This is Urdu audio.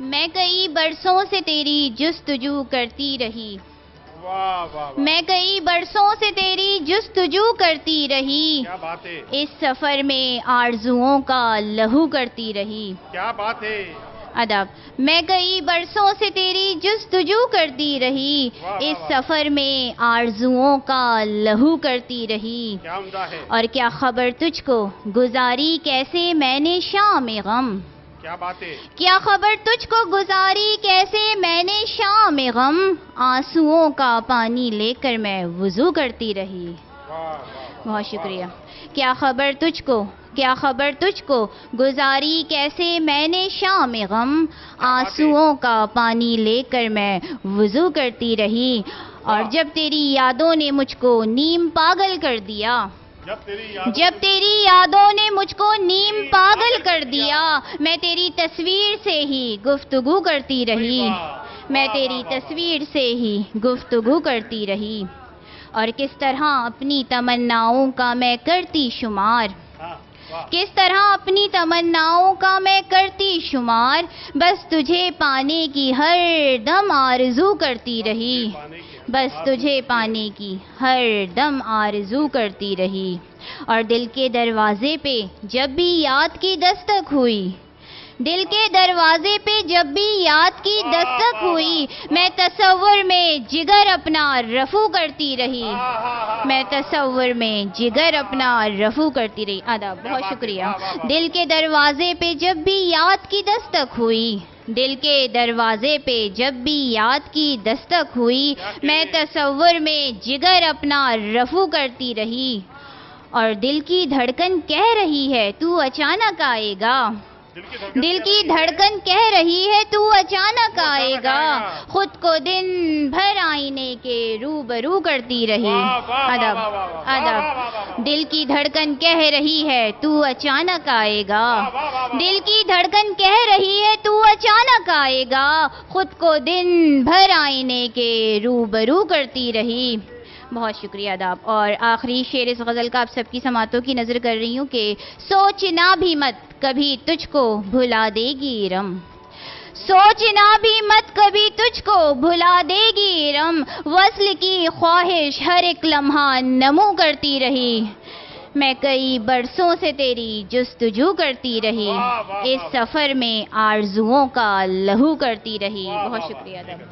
میں کئی برسوں سے تیری جستجو کرتی رہی. میں کئی برسوں سے تیری جستجو کرتی رہی. کیا بات ہے. اس سفر میں آرزوؤں کا لہو کرتی رہی. کیا بات ہے. ادب. میں کئی برسوں سے تیری جستجو کرتی رہی. اس سفر میں آرزوؤں کا لہو کرتی رہی. کیا عمدہ ہے. اور کیا خبر تجھ کو گزاری کیسے میں نے شام غم. کیا بات ہے. کیا خبر تجھ کو گزاری کیسے میں نے شام غم. آنسوؤں کا پانی لے کر میں وضو کرتی رہی. بہت شکریہ. کیا خبر تجھ کو گزاری کیسے میں نے شام غم. آنسوؤں کا پانی لے کر میں وضو کرتی رہی. اور جب تیری یادوں نے مجھ کو نیم پاگل کر دیا. جب تیری یادوں نے مجھ کو نیم پاگل کر دیا. میں تیری تصویر سے ہی گفتگو کرتی رہی. میں تیری تصویر سے ہی گفتگو کرتی رہی. اور کس طرح اپنی تمناؤں کا میں کرتی شمار. کس طرح اپنی تمناؤں کا میں کرتی شمار. بس تجھے پانے کی ہر دم آرزو کرتی رہی. بس تجھے پانے کی ہر دم آرزو کرتی رہی. اور دل کے دروازے پہ جب بھی یاد کی دستک ہوئی. دل کے دروازے پہ جب بھی یاد کی دستک ہوئی. میں تصور میں جگر اپنا رفو کرتی رہی. میں تصور میں جگر اپنا رفو کرتی رہی. آداب. بہت شکریہ. دل کے دروازے پہ جب بھی یاد کی دستک ہوئی. دل کے دروازے پہ جب بھی یاد کی دستک ہوئی. میں تصور میں جگر اپنا رفو کرتی رہی. اور دل کی دھڑکن کہہ رہی ہے تو اچانک آئے گا. دل کی دھڑکن کہہ رہی ہے تو اچانک آئے گا. خود کو دن بھر آئینے کے روبرو کرتی رہی. ادب. ادب. دل کی دھڑکن کہہ رہی ہے تو اچانک آئے گا. دل کی دھڑکن کہہ رہی ہے تو اچانک آئے گا. خود کو دن بھر آئینے کے روبرو کرتی رہی. بہت شکریہ. آداب. اور آخری شعر اس غزل کا آپ سب کی سماعتوں کی نظر کر رہی ہوں کہ سوچنا بھی مت کبھی تجھ کو بھلا دے گی رم. سوچنا بھی مت کبھی تجھ کو بھلا دے گی رم. وصل کی خواہش ہر ایک لمحہ نمو کرتی رہی. میں کئی برسوں سے تیری جستجو کرتی رہی. اس سفر میں آرزوؤں کا لہو کرتی رہی. بہت شکریہ.